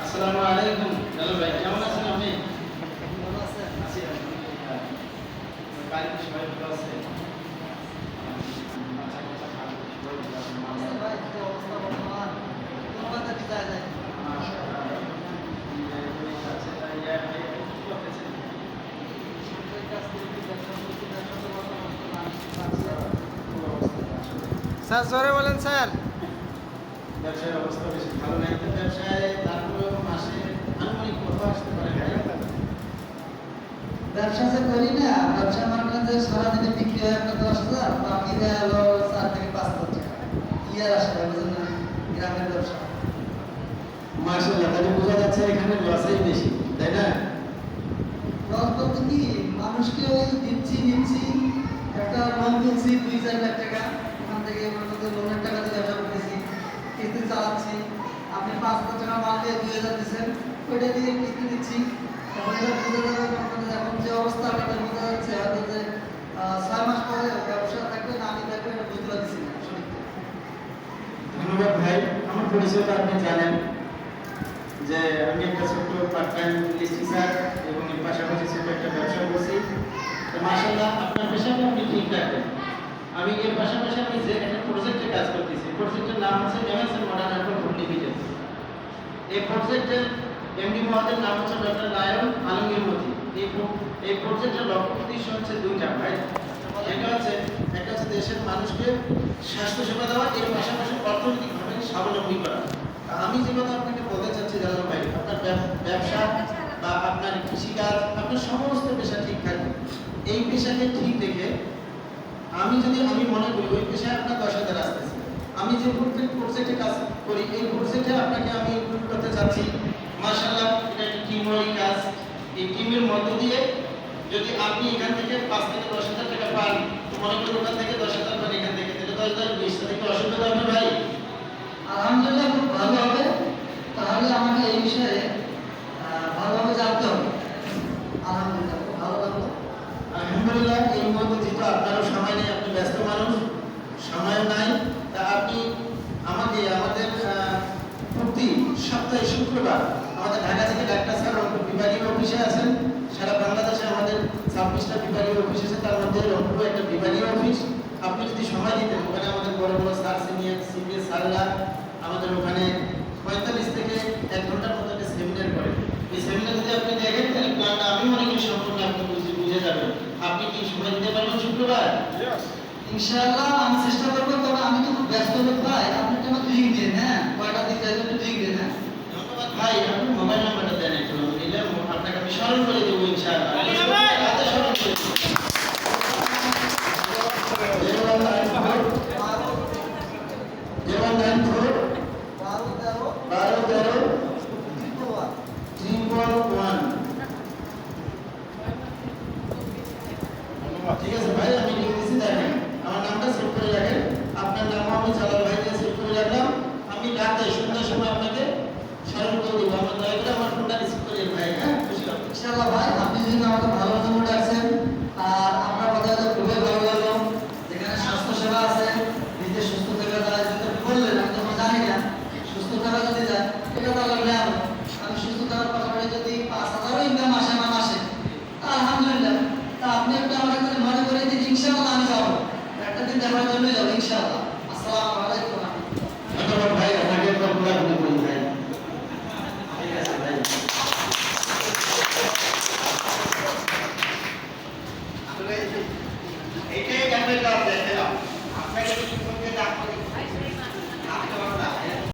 আসসালামু আলাইকুম। হ্যালো ভাই, কেমন আছেন আপনি? ভালো আছেন? আছি আলহামদুলিল্লাহ। বাড়িতে সবাই ভালো আছে? বাচ্চা কাচ্চা ভালো, সবাই ভালো আছে? মা আছেন বাবা? ভাই, কি অবস্থা বর্তমান? কোনো কথা কি যায় যায়? মাশাআল্লাহ। কি করতেছেন? সরকারি কাজ করি, ব্যবসা করছি, ব্যবসা তো বর্তমান তো না, পাচ্ছি। খুব অবস্থা আসলে। স্যার জোরে বলেন স্যার। ব্যবসার অবস্থা বেশি ভালো নাই, তো ব্যবসায় তারপরেও মাসে আনুমানিক কত আসতে পারে ভাই? ব্যবসা যে করি না, ব্যবসা মনে করেন যে সারাদিনে বিক্রি হয় আপনার 10,000, বাকি দেয় হলো 4 থেকে 5,000 টাকা। কি আর আসে ভাই, বুঝেন না? গ্রামের ব্যবসা। মাশাআল্লাহ, তাহলে বোঝা যাচ্ছে এখানে লসই বেশি, তাই না? লস বলতে কি, মানুষকে ওই নিচ্ছি, একটা লোন তুলছি 2-4 লাখ টাকা, ওখান থেকে মনে করেন লোনের টাকা দিয়ে ব্যবসা করতেছি, কিস্তি চালাচ্ছি। আপনি 5,000 টাকা মাল দিয়ে 2,000 দিচ্ছেন, ওইটা দিয়ে কিস্তি দিচ্ছি। এখন এটা বোঝা যাবে মনে করেন যে এখন যে অবস্থা এটা বোঝা যাচ্ছে হয়তো যে 6 মাস পরে ব্যবসা থাকবে না আমি থাকবে এটা বুঝতে পারছি না সঠিক। ধন্যবাদ ভাই। আমার পরিচয়টা আপনি জানেন যে আমি একটা ছোট্ট পার্ট টাইম ইংলিশ টিচার এবং এর পাশাপাশি ছোট একটা ব্যবসা করছি। তো মাশাআল্লাহ, আপনার পেশাটা আপনি ঠিক রাখবেন। আমি এর পাশাপাশি আমি যে একটা প্রজেক্টে কাজ করতেছি, প্রজেক্টের নাম হচ্ছে MSN modern Apple food limited. এই প্রজেক্টের এমডি মহোদয়ের নাম হচ্ছে ডক্টর নায়ন আলমগীর মতি। এই প্রজেক্টের লক্ষ্য উদ্দেশ্য হচ্ছে দুইটা ভাই। একটা হচ্ছে দেশের মানুষকে স্বাস্থ্যসেবা দেওয়া, এর পাশাপাশি অর্থনৈতিকভাবে স্বাবলম্বী করা। আমি যে কথা আপনাকে বলতে চাচ্ছি জালাল ভাই, আপনার ব্যবসা বা আপনার কৃষিকাজ, আপনার সমস্ত পেশা ঠিক থাকবে। এই পেশাকে ঠিক রেখে আমি মনে করি ওই পেশায় আপনার 10,000 আসতেছে। আমি যে প্রজেক্টে কাজ করি, এই প্রজেক্টে আপনাকে আমি ইনক্লুড করতে চাচ্ছি। মাশাআল্লাহ, এটা একটা টিম ওয়ার্ক কাজ। এই টিমের মধ্য দিয়ে যদি আপনি এখান থেকে 5 থেকে 10,000 টাকা পান, তো মনে করি ওখান থেকে 10,000 পান, এখান থেকে তাহলে 10,000 20 থেকে অসুবিধা হবে ভাই? আলহামদুলিল্লাহ, খুব ভালো হবে। তাহলে আমাকে এই বিষয়ে ভালোভাবে জানতে হবে। আলহামদুলিল্লাহ, খুব ভালো লাগলো। আলহামদুলিল্লাহ, এই মুহূর্তে যেহেতু আপনারও সময় নেই, আপনি ব্যস্ত মানুষ, সময়ও নাই, তা আপনি আমাদের প্রতি সপ্তাহে শুক্রবার আমাদের ঢাকা থেকে ডাক্তার স্যার রংপুর বিভাগীয় অফিসে আছেন। সারা বাংলাদেশে আমাদের 26টা বিভাগীয় অফিস আছে, তার মধ্যে রংপুর একটা বিভাগীয় অফিস। আপনি যদি সময় দিতেন, ওখানে আমাদের বড় বড় স্যার সিনিয়র স্যাররা আমাদের ওখানে 45 থেকে 1 ঘন্টার মতো একটা সেমিনার করে। এই সেমিনার যদি আপনি দেখেন, তাহলে প্ল্যানটা আমি মনে করি সম্পূর্ণ আপনি বুঝে যাবেন। আপনি কি সময় দিতে পারবেন শুক্রবার? ইনশাআল্লাহ আমি চেষ্টা করবো, তবে আমি তো খুব ব্যস্ত লোক ভাই। আপনি একটু আমাকে লিঙ্ক দিন, হ্যাঁ, কয়টা দিন যাবে একটু লিঙ্ক দিন। হ্যাঁ, ধন্যবাদ ভাই। আপনি মোবাইল নাম্বারটা দেন একটু, আমি দিলে আপনাকে আমি স্মরণ করে দেবো ইনশাআল্লাহ। রাতে স্মরণ করে দেবো। 094 12 13 12 triple 13 one। 1। ঠিক আছে ভাই, আমি লিখে দিচ্ছি, দেখেন আমার নামটা সেভ করে রাখেন। আপনার নামও আমি জালাল ভাই দিয়ে সেভ করে রাখলাম। আমি রাতে সন্ধ্যার সময় আপনাকে স্মরণ করে দেবো। আমার দয়া করে আমার ফোনটা রিসিভ করিয়ে ভাই, হ্যাঁ? খুশি হবে। ইনশাআল্লাহ ভাই, আপনি যদি আমাকে ভালো জন্য ডাকছেন আর